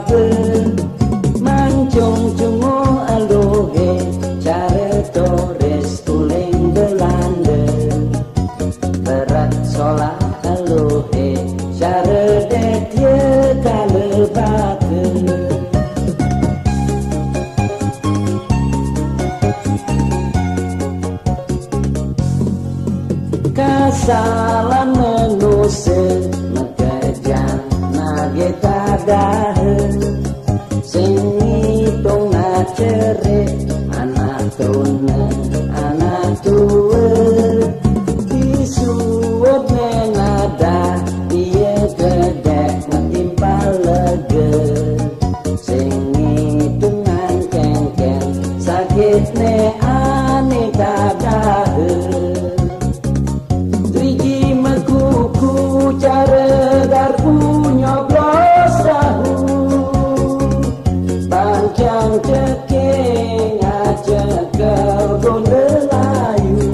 babe mancung cungo alohe care tores tuling belande berat sola alohe care detie kale babe kasalan menuse mekejan nageta dahe sing ngitung ngacere anak tuna anak tua disuwet nenada dia gedek metimpal lege sing ngitung ngangkengken sakit ne ane kadahe Triji mekuku cara garpu nyoblos tahu Bangkang ceking aja kebun Melayu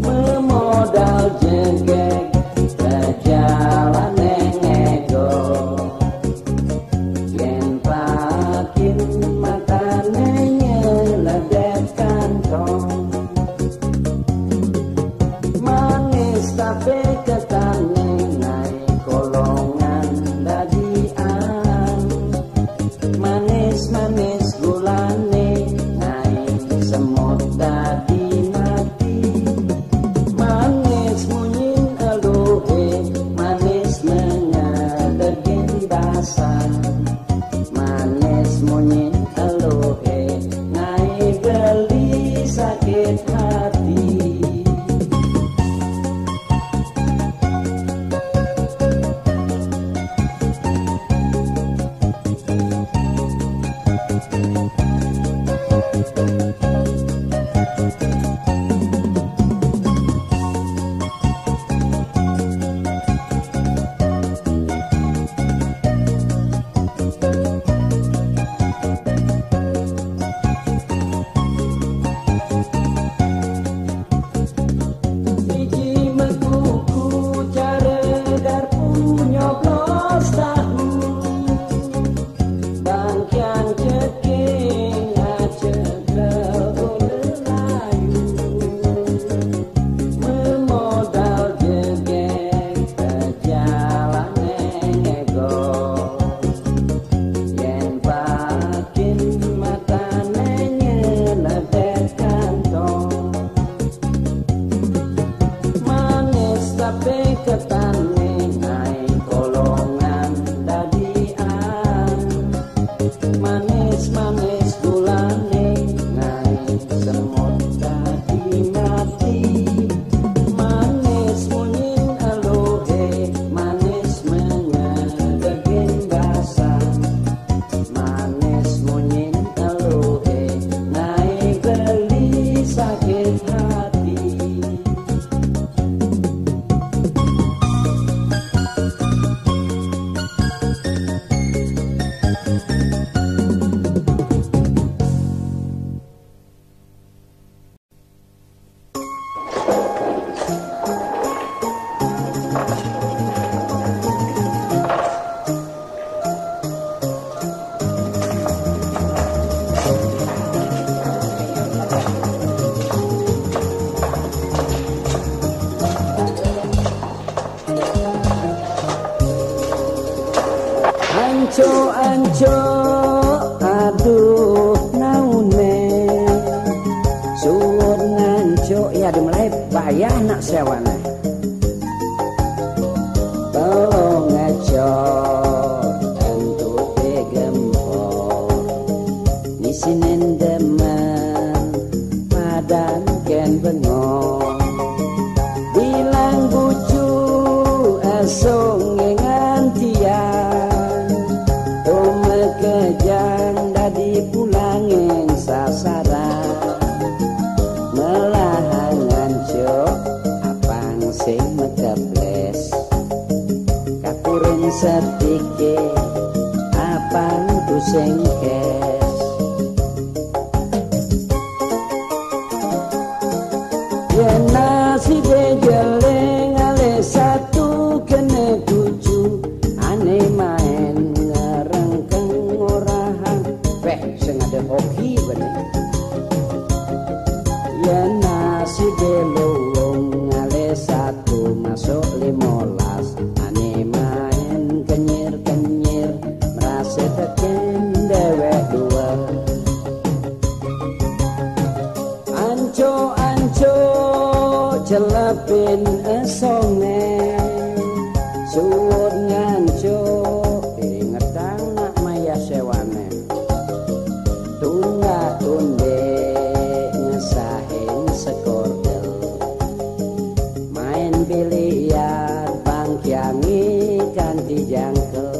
memodal jengkek berjalan nengego yen pakin matane nyeledek kantong manis tapi ketane naik kolongan dadian manis-manis gulane naik semut dadi mati manis munyin eluhe manis mengadegin basan manis munyin eluhe naik beli sakit hati Biji mekuku cara garpu nyoblos tahu Bangkian ceking aja kebun Melayu memodal jegek berjalan nengego yen pakin matane nyeledek kantong manis tapi ketane naik kolongan dadian manis-manis gulane naik semut dadi mati manis munyin eluhe manis menyedegin basan manis munyin eluhe naik beli sakit hati Anco aduh naune suwun nganco ya dimulai payah nak sewane tolong ngaco tentu gempor di sini demen padan ken bengong bilang bucu asung ngantian kejang dadi pulangin sasaran melahangan cok apang sing mekebles kapurin setike apang tu sing kes yen nasi dejeleng ale satu kene tuju ane main teken dewek dua. Anco celepin esonge suwut nganco ingetang nak maya sewane tunggak tunde ngesahin sekordel main biliar bangkyangi kanti jangkel.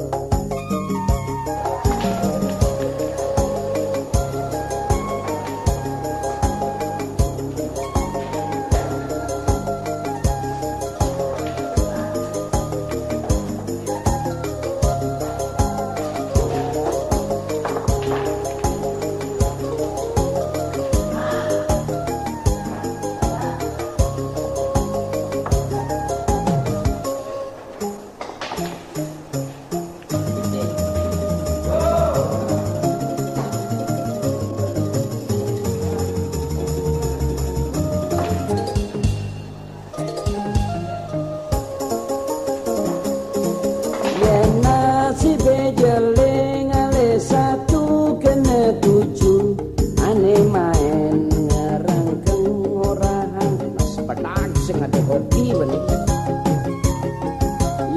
Jeling ale satu kena tujuh ane main ngerangkeng orahan mas pedang sing ada kopi benih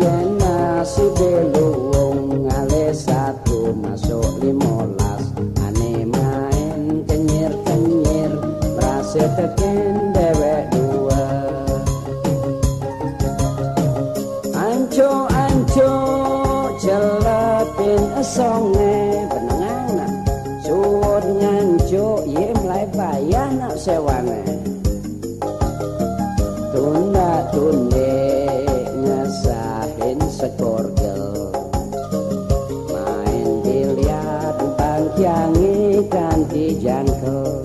yen nasi beluung ale satu masuk 15 ane main kenyir berasa teken dewek dua. Anco celepin esonge penengana suwut nganco ye mulai bayah nak sewane tunda tunde ngesahin sekorgel main biliar bangkyangi kanti jangkel.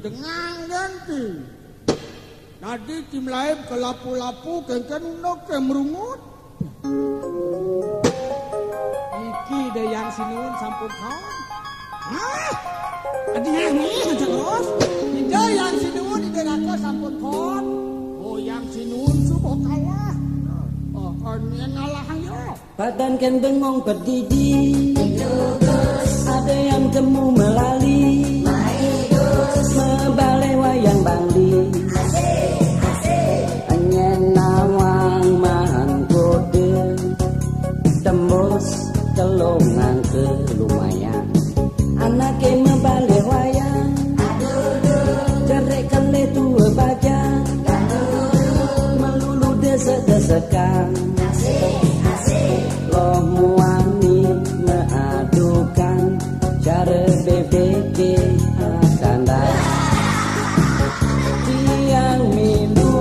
dengan ganti. Tadi tim lain ke lapu-lapu kengkenok ke merungut. Iki deh yang sinuun sampun kawan. Hah? Adi yang ini aja terus. Ida yang sinuun ide raka sampun kawan. Oh yang sinuun subuh kalah. Oh yang ngalah ayo. Badan kan bengong berdidi. Ada yang temu melali. Mebalai wayang bangli. Nawang mahan kode tembus celongan ke lumayan anake mebale wayang cerek kele tua bajang melulu desek-desekan loh muani meadukan cara BBG asanda tiang milu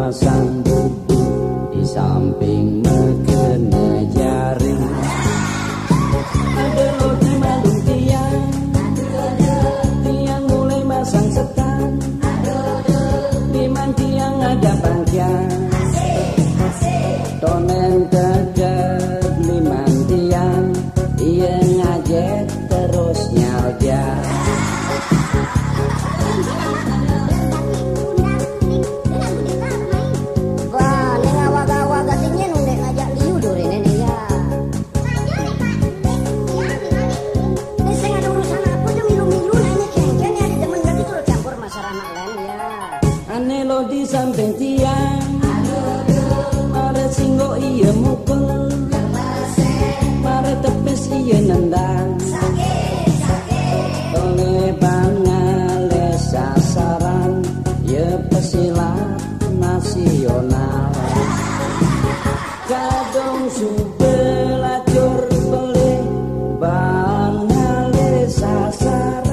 sang bubu di samping mekena jaring ada lo di malung tiang mulai masang setan di tiang ada bangkian tonen dekat liman tiang ia ngajet terus nyalja. Di samping tiang mare singgo iya mukul mare tepes iya nendang oleh bangale sasaran ya pesilat nasional kadung subelacur beli bangale sasaran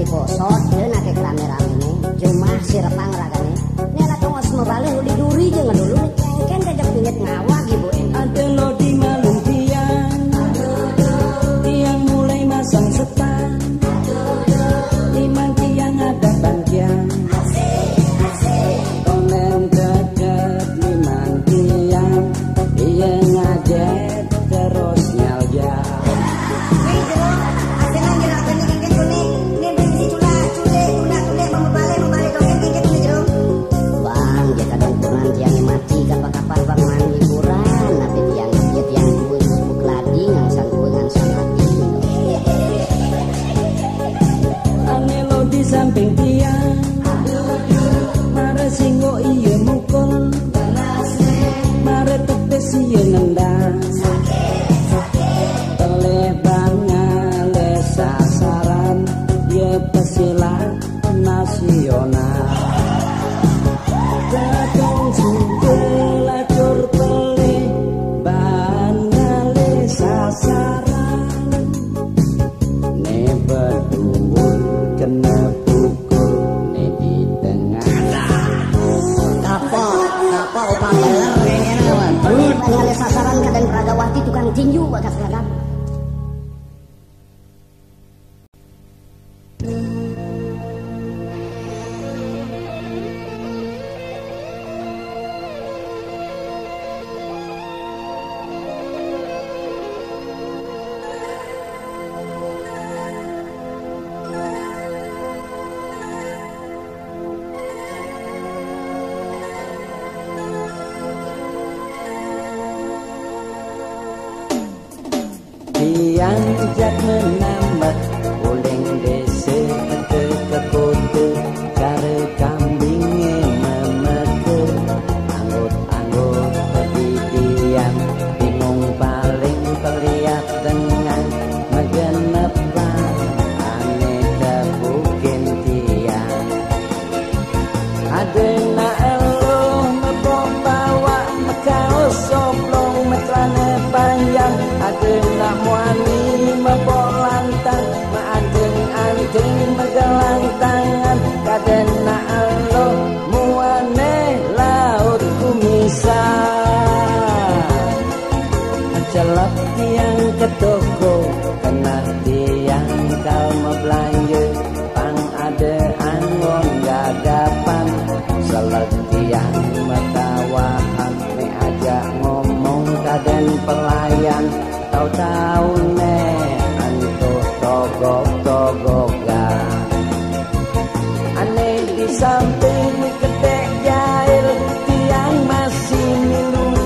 posot dia nake kamera ini cuma sirepang ragane ini lah tunggu semua balik lu diduri aja nggak dulu kan kajak pingit ngawak ibu ada lo di malung tiang mulai masang setan liman tiang ada bangkian tonen dekat liman tiang iya ngajet terus nyalja. Kapan bang mandi kurang tapi tiang buk lagi yang sanggup dengan samadi ane lo di samping tiang mare singgo iya mukul mare tepes iya nendang oleh bangale sasaran ya pesilat nasional kadung subelacur beli bangale sasaran ne berdua kena pukul ne di tengah kapok upang beler ini bangale sasaran kadang Pragawati tukang tinju bakas lagap. tiang jak menambah boleng desa ke kota cara kambingnya memeke anggot di tiang bingung paling terlihat dengan megenepan aneh kebukin tiang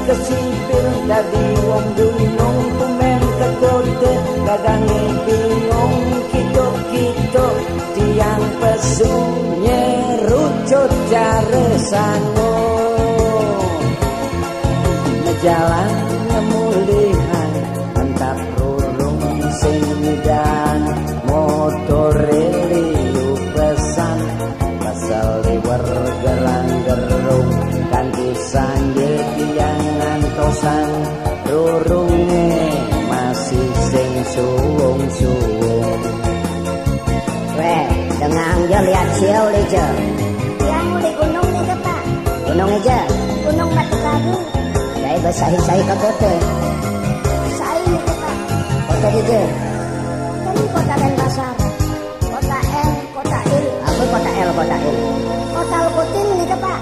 kesipil dadi wong gunung tumen kekote kadange bingung kituk-kituk tiang pesu nyerucut jaresano jalan nemulihan antap rurung sing dan motor liu pesan pasal liwer gerang-gerung kanthi sanje tiang ngantosan rurunge masih sing suwung-suwung. Weh, dengang jo lihat siau lejo. Yang di gunung nih Pak. Gunung aja. Gunung Batu Karu. Saya bersahi-sahi ke kota. Sahi nih Pak. Kota dia. Kan kota Denpasar. Kota L, kota Il. Apa kota L, kota Il? Kota Lukutin nih Pak.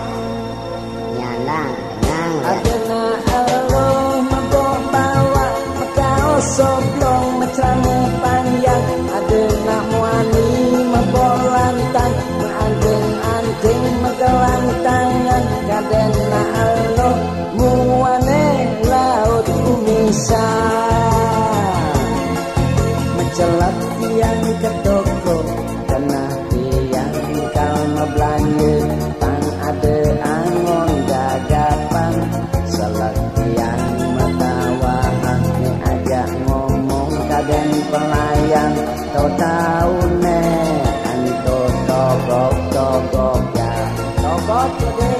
Nyalang, dengang. Adena elo mabok bawa makao soblong macane panjang adena muani mabok lantang maandeng-andeng megelang tangan kadena elo muane laut kumisan mencelat tiang ke toko kena tiang kalma belanja tang ada angon gagapan selak tiang matawahan ni ajak ngomong kaden pelayang tau tau ne anto togok ya togok gede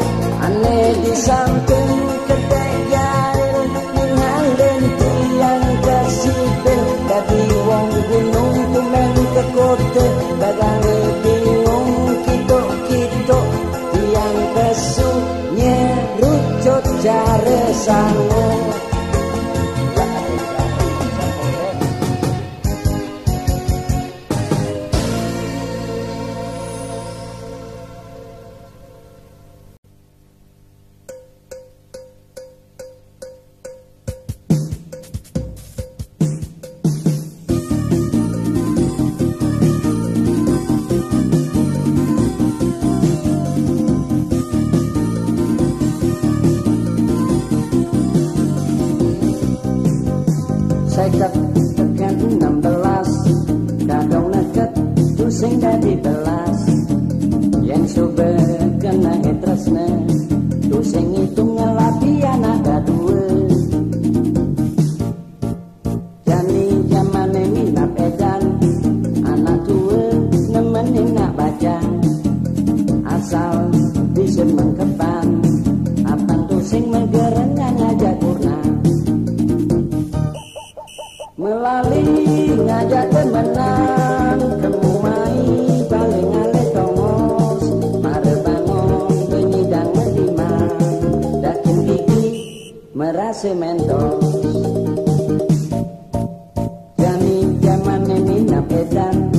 ane di samping kedai jail ningalen tiang kesipil dadi wong gunung tumen ke kote dagange bingung kituk-kituk tiang pesu nyerucut jaresano seket tekan 16 kadang neket tu sing dadi belas yang coba kena tresna tu sing hitung ngelapi anak dua jani jamane minap edan anak tua nemenin nak baca asal bisa mengkepan apang tu sing megerengan ngajak kurna melalui ngajak temenan kemumai paling ale tongos mare bangun penyidang mediman dakin gigi merasa mentos jani zaman ini napedan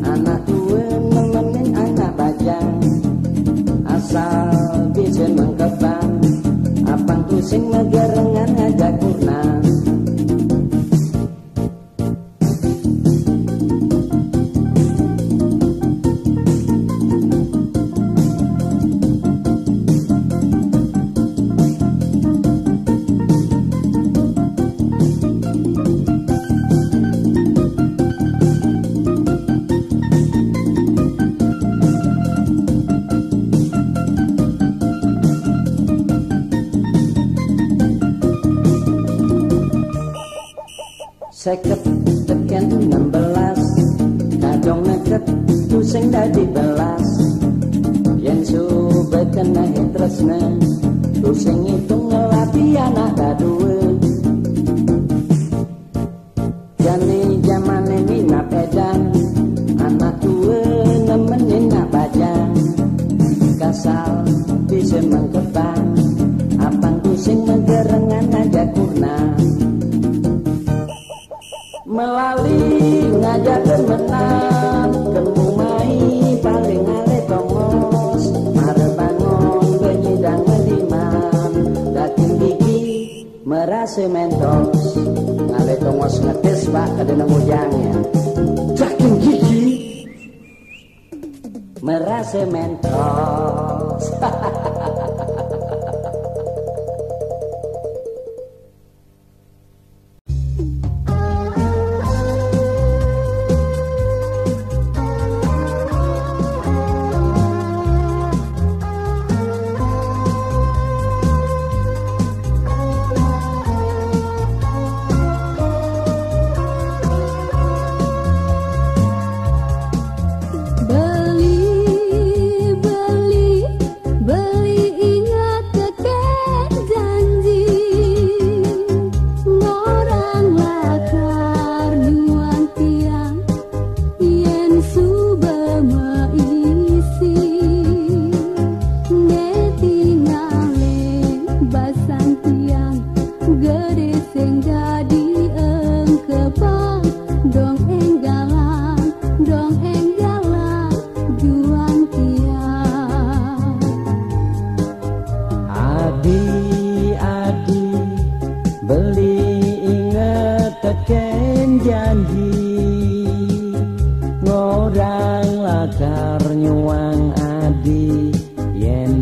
anak tua nemenin anak bajang asal bisa mengkepan apang pusing megerengan ngajak kurna seket tekan 16 kadang neket tu sing dadi belas yen coba kena tresna tu sing hitung ngelapi anak dua jani jamane minap edan anak tua nemenin nak baca kasal bisa mengkepan apang tu sing megerengan aja kurna melalui ngajak temenan kemumai paling ale tongos mare bangun penyidang mediman dakin gigi merasa mentos ale tongos ngetes pak kadena mujangnya dakin gigi merasa mentos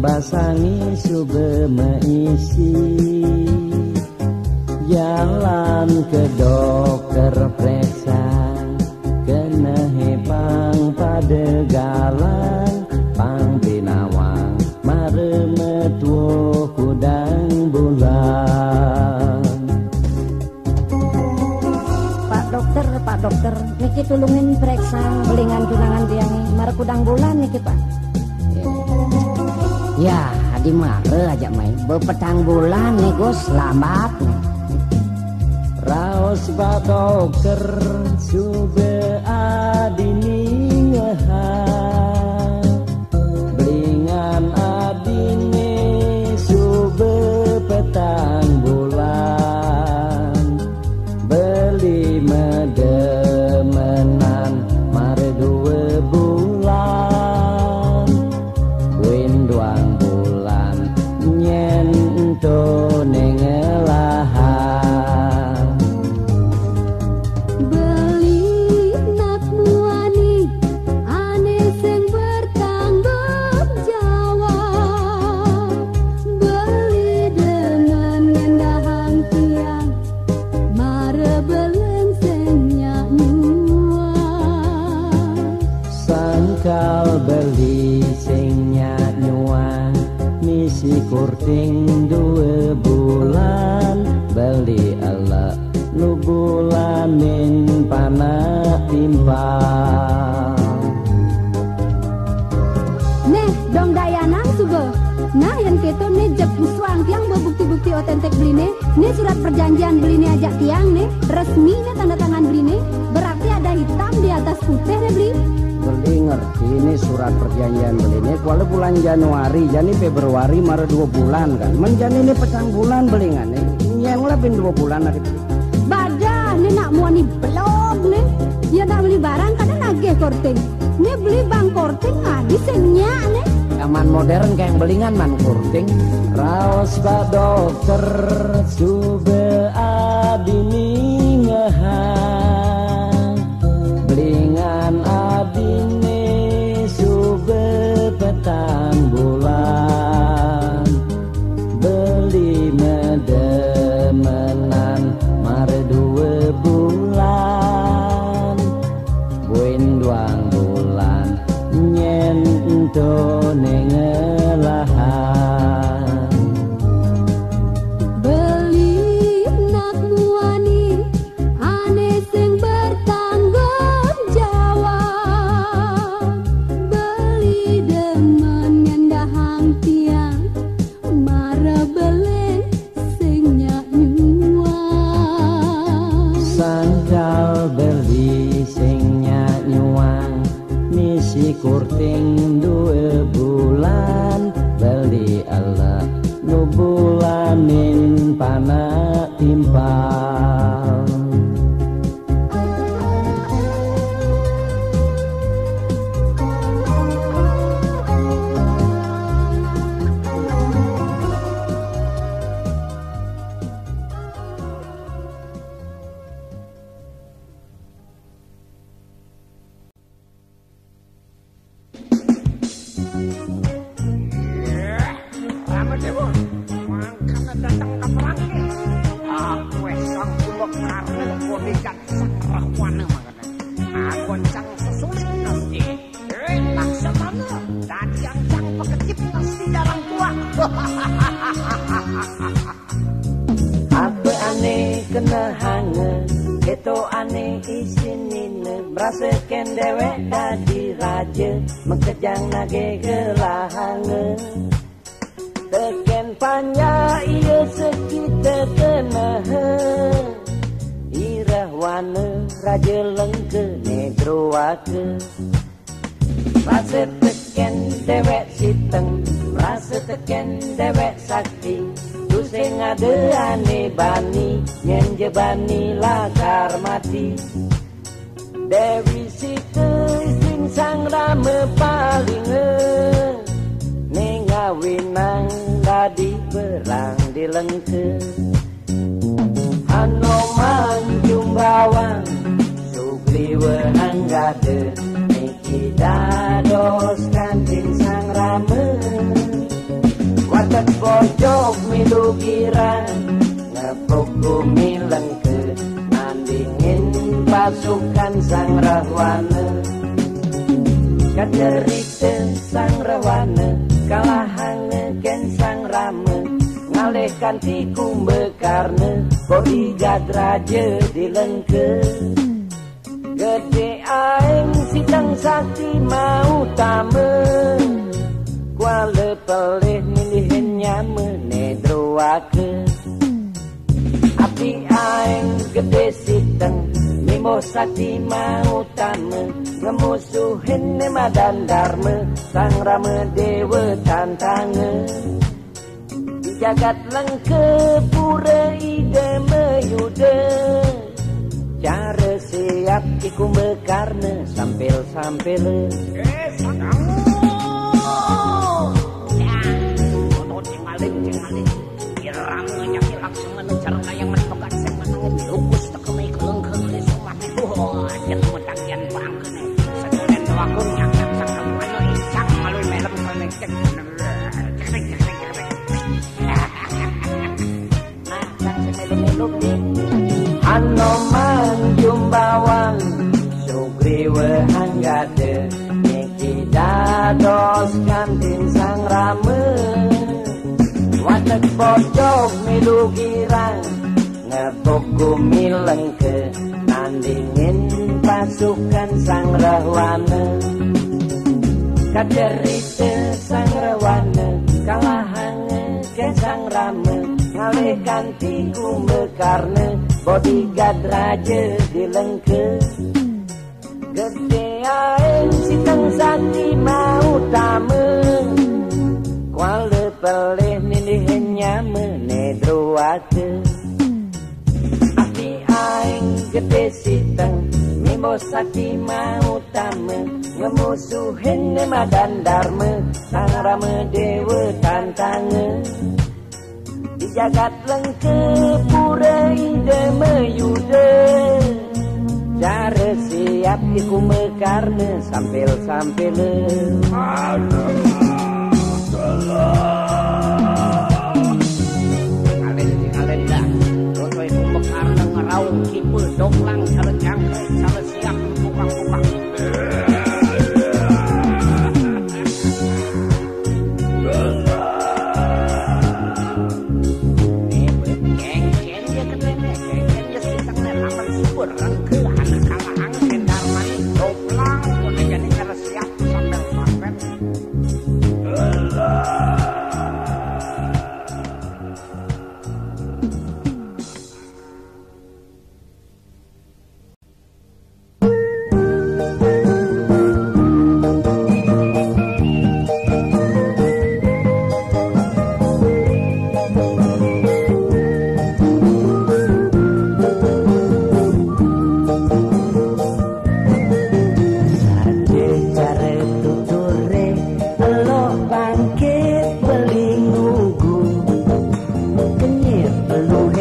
basangi sube meisi, jalan ke dokter periksa, kena hepang pada galang, pang binawang mare metuo kudang bulan. Pak dokter, niki tulungin periksa belingan tunangan tiang mare kudang bulan niki Pak. Ya, di mare aja main bepetang bulan nih Gus, lambat nih. Raos Pak dokter sube adini ngeha, belingan adini sube petang bulan, beli medemenan mare 2 bulan, winduang bulan nyen ento nengelahan. Beli nak muani ane sing bertanggung jawab, beli dengan ngendahang tiang mare beleng sengnya nyuang. Sangkal beli singnya nyuang, misi kurting 2 bulan, beli ala lu bulanin panak timpang. Neh dong dayanang sugo. Nah yang keto nih jep suang tiang bukti-bukti otentik beli nih surat perjanjian beli nih ajak tiang nih resmi nih tanda tangan beli nih, berarti ada hitam di atas putih nih beli. Beli ngerti ini surat perjanjian beli ini kalau bulan Januari jadi Februari Maret 2 bulan kan, menjadi ini petang bulan belingan nih yang lebih 2 bulan hari. Badah nih nak mau nih belum nih, ya nak beli barang kadang nagih korting, nih beli bang korting ngadi senya nih. Zaman modern kayak belingan man kurting. Raos Pak dokter sube adini ngeha, belingan adini sube petang bulan, beli medemenan mare 2 bulan, winduang bulan nyen ento nengelahan. Beli nak muani ane sing bertanggung jawab, beli dengan ngendahang tiang mara beleng singnya nyuang. Sangkal beli singnya nyuang, misi kurting 2 bulan, beli ala lu bulanin panak timpang. Apa aneh kena hange, keto aneh isinine, merasakan dewek tadi raja, mengkejang nage gelahange. Teken panya iya sekitar kenahe, irah wana raja lengke nedroake. Rasa teken dewek siteng, rasa teken dewek sakti, tu sing ada ane bani, nyen jebani lakar mati. Dewi situ sing sang rame paling nengawinang dadi berang di lengke. Hanoman jumbawang sugri wenang gade, niki dados kantin sang rame. watak pojok milu girang ngepuk bumi lengke nandingin pasukan sang rahwana. Kaderite sang rawana kalahan ken sang rame ngalihkan tiku bekarne bodyguard raja dilengke. Gede aing sidang sakti mau tame kuala pelih milihin nyame nedroake. Api aing gede sidang mimo sakti mau tame ngemusuhin nemadan dharma sang rame dewa tantange. Di jagat lengke pura ide meyude cara siap iku mekarne sampil-sampil. Anoman jumbawan sugriwe hanggade niki dados kantin sang rame. Watak pojok milu girang ngepuk bumi lengke nandingin pasukan sang rahwana. Kaderite sang rahwana kalahan ke sang rame ngalihkan tiku bekarne bodyguard raja dilengke. Gede aing sidang sakti mau tame kuala pelih nilihin nyame nedroake. Api aing gede sidang mimo sakti mau tame ngemusuhin nemadan dharma sang rame dewa tantange. Di jagat lengke pura ide meyude cara siap iku mekarne sampil-sampil. Ngalen dah rotoy iku mekarne ngeraung kipul donglang cara jangkai cara siap pukang-pukang. Belum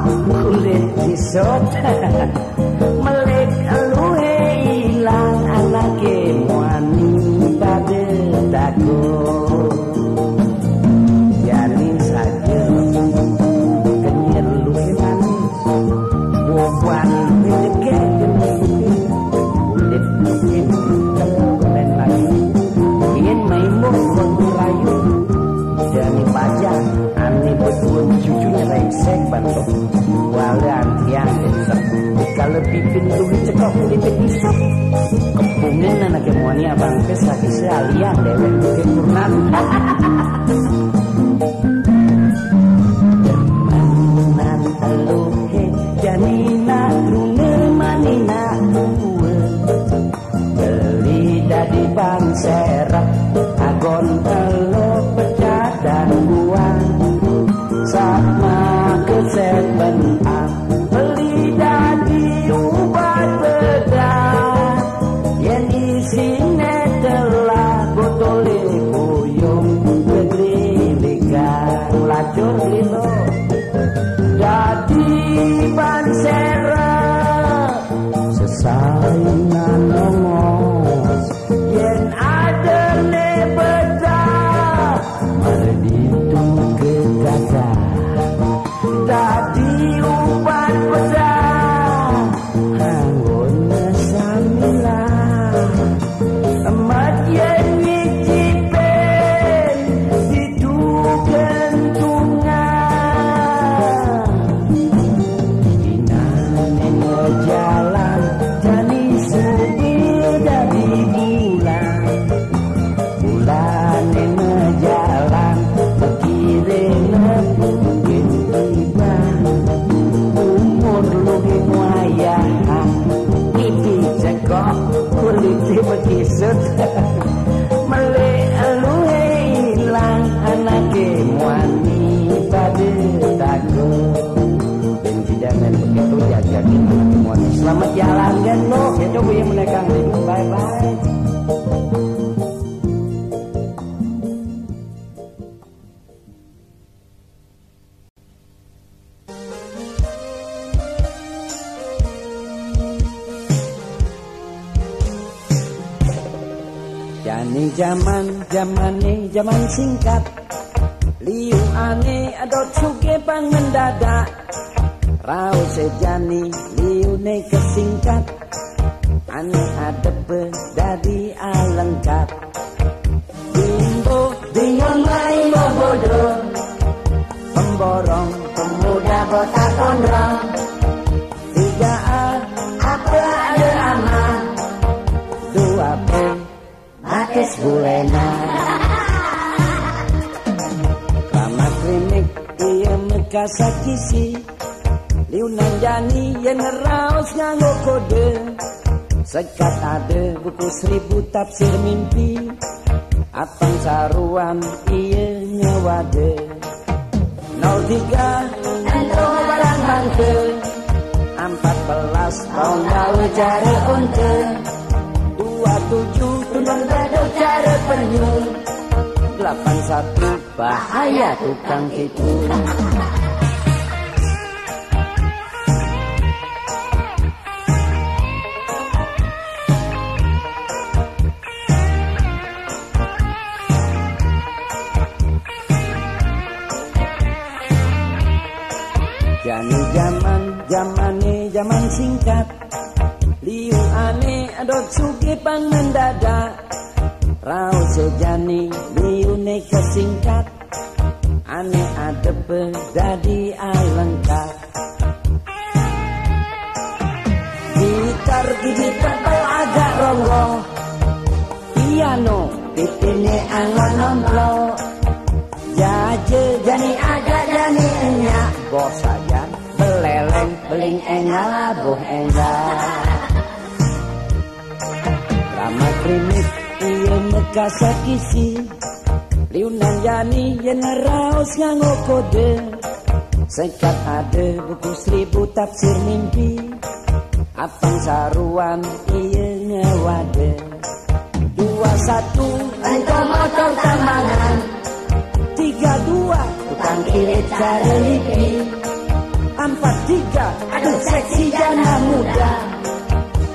kulit disot melek eluhe ilang anake muani pada takut yani saja kenyir luhe manis bukan luhe kulit luhe kelen lagi ingin maimuh rayu jani pajak ani berdua cucunya rengsek bantu walau tiang esok kalau pipin luhi cekok kulit isap kepungin anak kemuani abang kesakisi alian dewek luhi kurnan Jemanan luhi janina drune manina uwe beli dadi bang serap agon elo pecah dan buang sama keset benang beli dadi ubat bedah yang isine telah botole kuyung kedrilikan lacur lilo dadi ban serap sesaingan nongos yen ada ne bedah merditu kegagah dadi ubat bedah anggun samilah emat yen wicipen itu gentungan dinane jalan jani subi dari bulan jalan pikirnya mungkin tiba umur lugi wayah iki cekok kulit bekisut mele luhe ilang anake muani pada takut dan jangan begitu jajakin muani selamat jalan kan lo ya coba yang menekang hidup bye bye. Jani zaman singkat liu ane adot suge bang mendadak rau sejani liu ne kesingkat ane adep dadi alengkap bimbo dengan main bodoh pemborong pemuda botak gondrong 3A apa ada aman 2B Matis bulena Lama klinik iya mekasakisi Liunan jani yang raus nganggo kode Sekat ada buku 1000 tafsir mimpi Apang saruan iya nyewade 03 ento barang bangke 14 tahun gawe cari unte 27 tunang dado cara penyu 81 bahaya tukang itu Jani zaman singkat liu ane adot suge pang mendadak rau sejani liu ne kesingkat ane adep dadi alengkap gitar gigi tebal agak ronggo piano pipine angon nomblo jaje jani agak jani enyak bos saja beleleng beling engal buh enggak lama klinik iya mekasakisi liunan jani yang raus nganggo kode sekat ada buku 1000 tafsir mimpi apang saruan iya ngewade 21 ento motor tambangan 32 tukang kilit cari lipi 43, aduh seksi jana muda.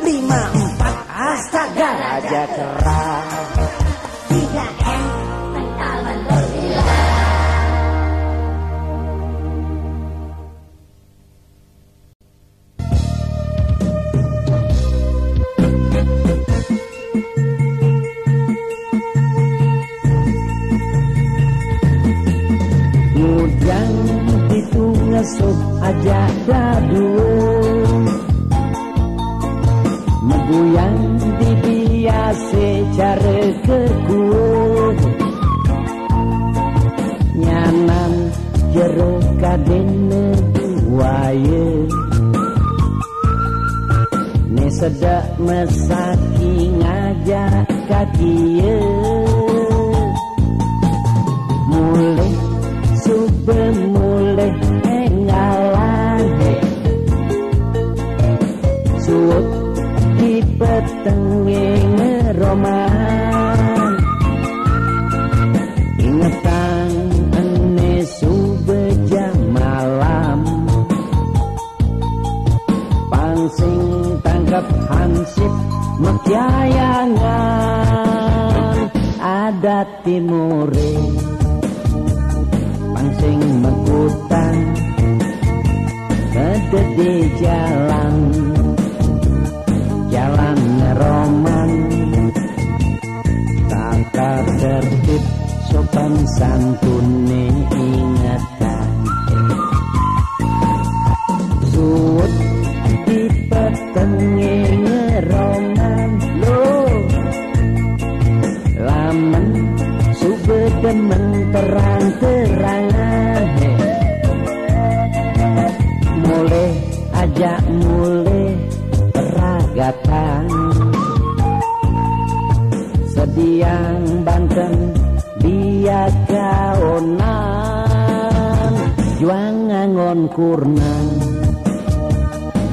54, astaga raja kera. 3M, mental gila. Mujang itu ngesuk aja dadu, meguyang di biase cara kekuh, nyanan jero kadene buaya, ne sedak mesaki ngajak kakiye, mulai mulai ngalah suut di petenge ngeroman ingetan ane subeja malam pangsing tangkap hansip mekyayangan adat timure pangsing mekutan ada di jalan roman tata tertib sopan santune ingatan suut di petenge ngeroman lo lamen subedemen terang-terangan mulai ajak mulai peragatan sediang Banten dia kaonan juang ngangon kurnan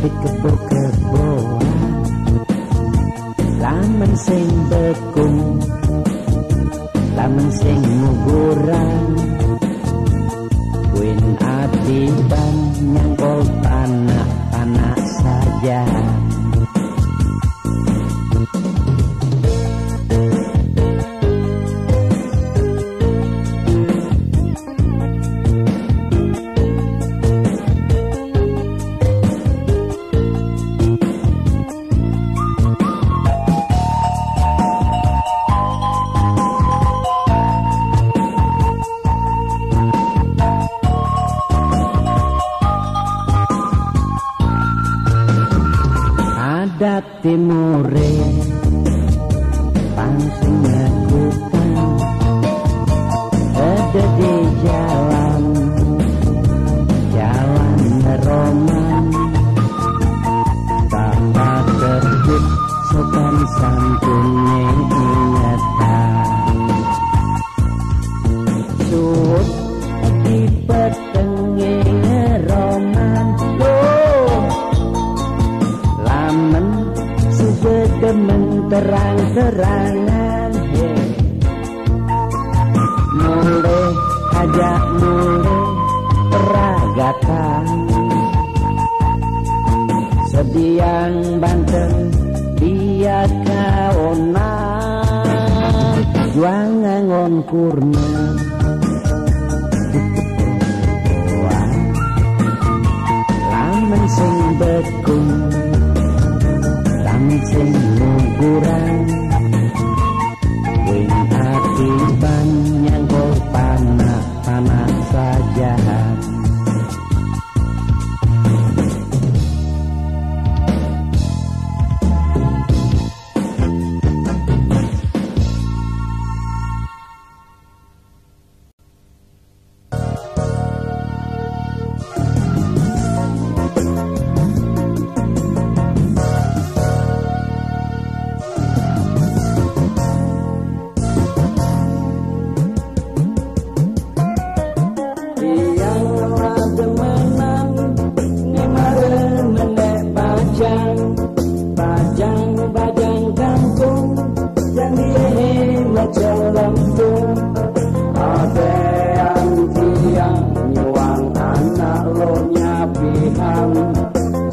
di kebo-kebo lamen sing bekung lamen sing nguguran kuin adiban nyangkol tanah saja adat timure pangsing ngekutan ada di jalan roman tata tertib sopan santune ingatan suut di petenge roman lamen subedemen terang-terangan mulai ajak mulai peragatan sediang Banten dia kaonan juang ngangon kurnan lamen sing bekung lamen sing nguguran wing atiban nyangkol panah saja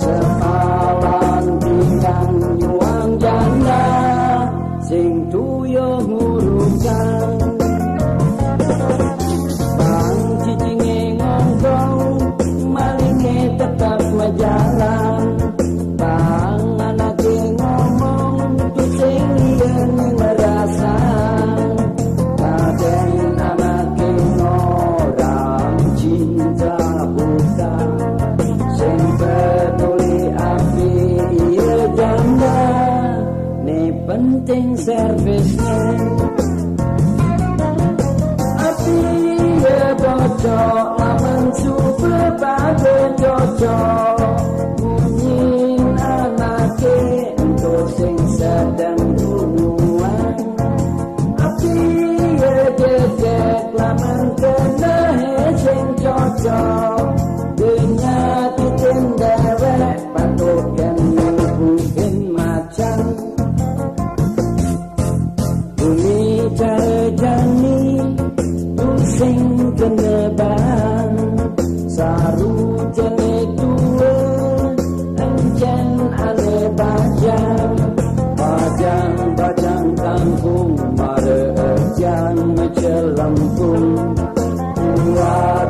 sepalan tiang nyuang janda sing tuyuh ngurukan bang cicinge ngongkong malinge tetap majalan bang anake ngomong tuh sing yen ngerasa kaden anake orang cinta bukan sing peduli api iya janda ne penting servisnya api ya bocok laman super pada cocok bunyin anake untuk sing sedang hubungan api ya gegek laman kena sing cocok dunia titin dewek patokan mungkin macam bumi jani sing keneban saru jene tua enjen ale bajang bajang kampung mare ejan mecelempung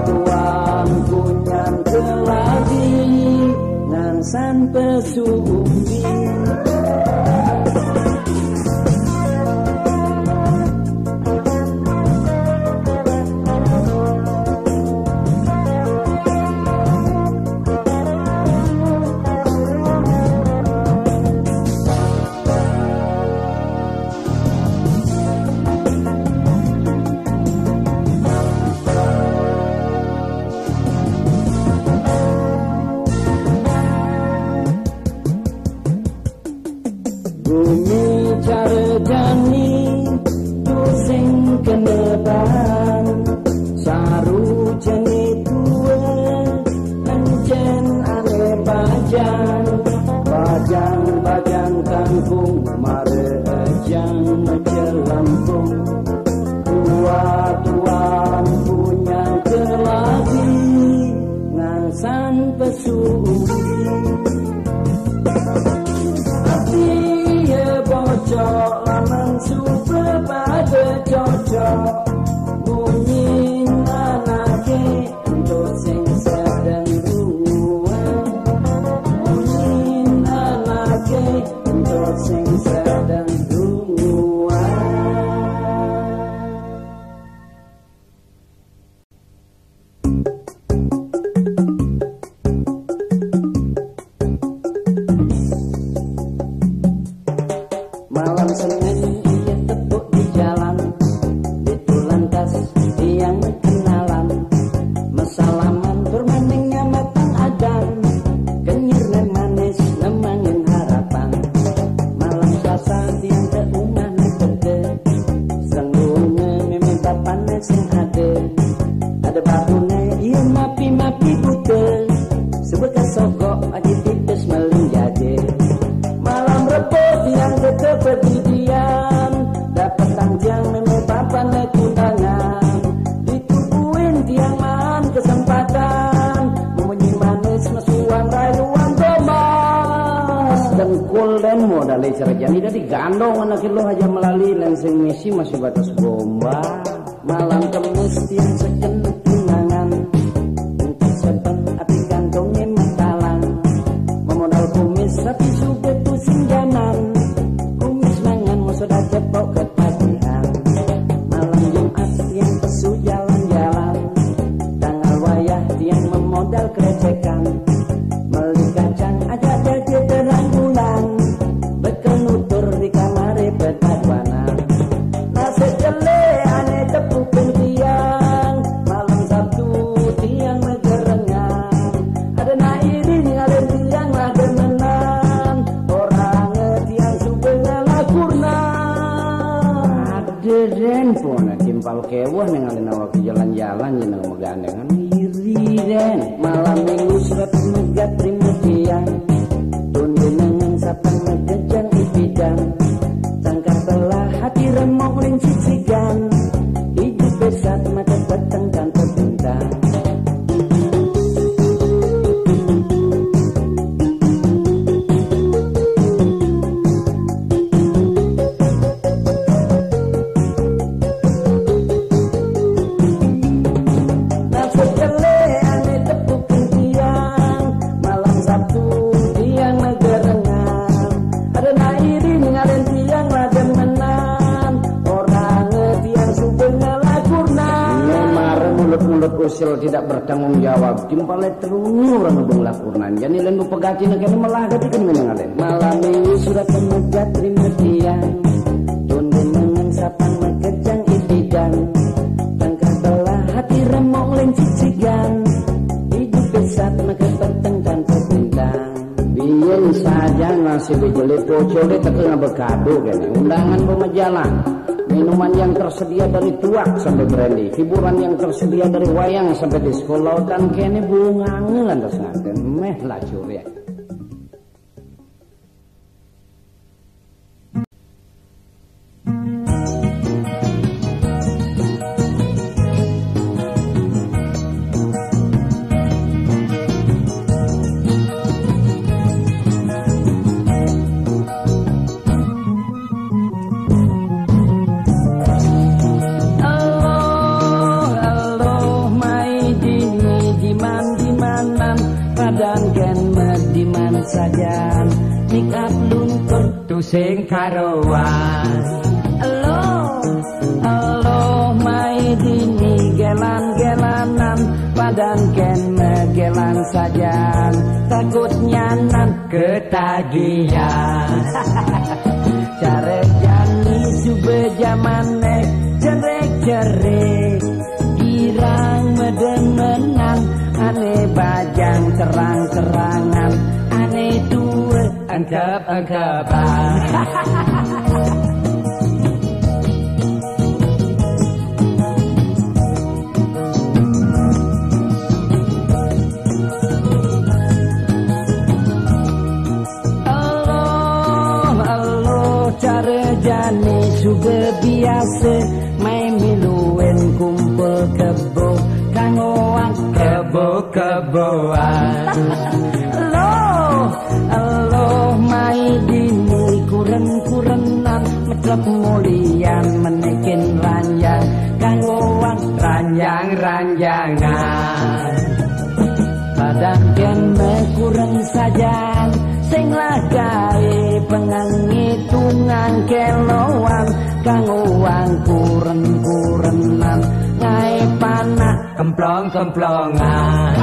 tuan kunyan keladi ngansan pesumi bajang kampung mare ejang mecelempung tuan punya keladi ngansan pesumi api ya bocok laman super pada cocok bunyin anake untuk sing sedang untuk sing sedang malam Senin dia tepuk di jalan itu lantas yang kenalan mesalaman bermaningnya matang adan kenyir dan manis nemangin harapan malam Selasa dia keumah nekede senggungnya meminta panas yang ada babune iya mapi bute sebekas sogok aja tipis melinjaje malam repot yang ketepedidian dapat tangjang memang papan nekundangan ditubuhin tiang man kesempatan memunyi manis mesuan rayuan domas dengkul dan modal serjani dari gandong anak lo aja melalui lensing misi masih batas bomba malam kemis tiang seken tunangan untuk sepen api gandongnya matalang memodal kumis tapi sudah pusing janan kumis mangan sudah cepok ketagihan malam Jumat tiang pesu jalan-jalan tanggal wayah tiang memodal kerecekan beli kacang aja jadi terang bulan bekal nutur di kamar berpaduana nasi jele aneh tepukin tiang malam Sabtu tiang megerengan ada nairin ada tiang ada menan orang tiang subengnya lakurna ada renpon timpal kewah nengalin awak jalan-jalan jeneng megandengan iri den malam Minggu surat megat terima tiang tundin nengen sapan megejang ipidan tangkap telah hati remok lincik sigan hidup besar mata peteng tanpa bintang sosial tidak bertanggung jawab timpale terungu orang ngebung lakunan jadi lendu pegati negara malah gatikan menengalen malam ini surat pemuda terima tiang tunde menang sapang mekejang itidan tangkah belah hati remong len cicigan hidup besar mekej bertengkan kepintang biyen saja nasi bijeli pocole tekeng berkado kene undangan pemajalah minuman yang tersedia dari tuak sampai brandy, hiburan yang tersedia dari wayang sampai di sekolah dan kene bunga ngelantas ngaten meh lah curi. Saja make up luntur tu sing karawan alo mai dini gelan-gelanan padan ken megelan saja takut nyanan ketagihan care jani sube jamane jerek-jerek girang medemenan ane bajang terang-terangan ane tua angkap-angkapan Allah cara jani sudah biasa main miluen kumpul kebo kangoan kebo-keboan Allah mai dini kuren-kurenan metlep mulian menekin ranjang kangoan ranjang-ranjangan padang ken mekuren sajan sing lagae pengangitungan keloan kangoan kuren-kurenan ngai panak kemplong-kemplongan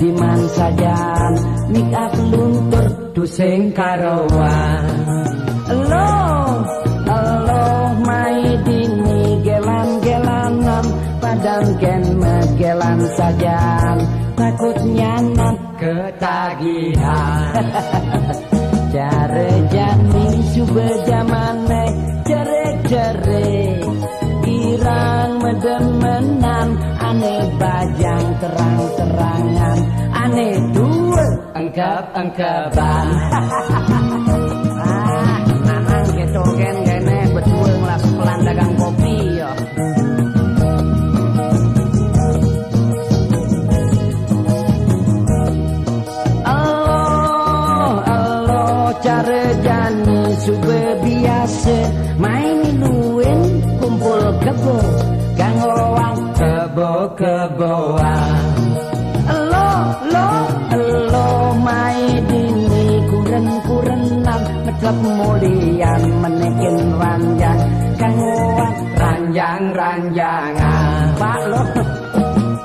diman sajan make up luntur tu sing karawan Allah mai dini gelan-gelanan padang ken megelan sajan takut nyanan ketagihan care jani sube jamane jerek-jerek girang medemenan ane bajang terang-terangan ane dua angkap-angkapan nanang gitu kan kene betul ngelas pelan dagang kopi ya Allah cara jani sube biasa main luin kumpul kebo kangoan kebo-keboan lo mai dini kuren-kurenan metlep mulian menekin ranjang kangoan ranjang-ranjangan pak lo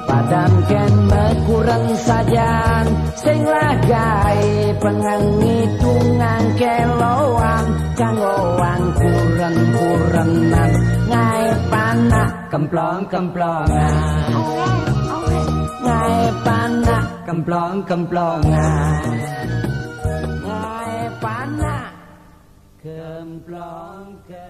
padam ken mekuren sajan sing lagae pengangitungan keloan kangoan kuren-kurenan ngai panak kemplong-kemplongan ngai panak kemplong-kemplongan ngai panak kemplong-kemplongan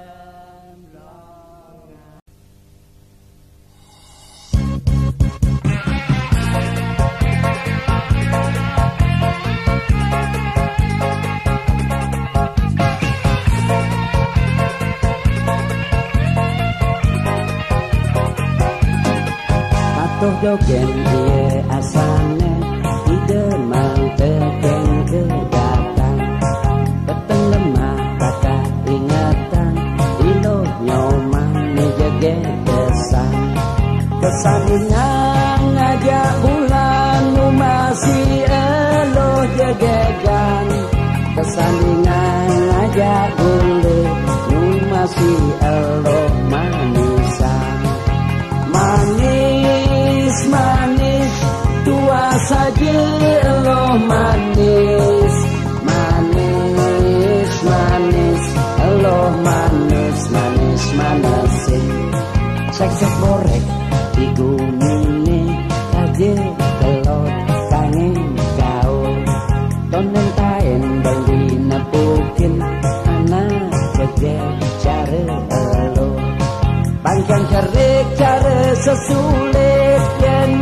Toh dogen dia asane idemang teken kedatang peteng lemah kata ingatan ilo nyoman jege kesan kesandingan ngajak bulan nu masih elo jegegan kesandingan ngajak bulan nu masih elo manisan manis manis tua saja lo manis manis manis lo manis manis manasin sek borek di gumine aja telot kangen kau tonen taen beli nepukin anak kecil cara lo pangkang kerik cara sesulit yang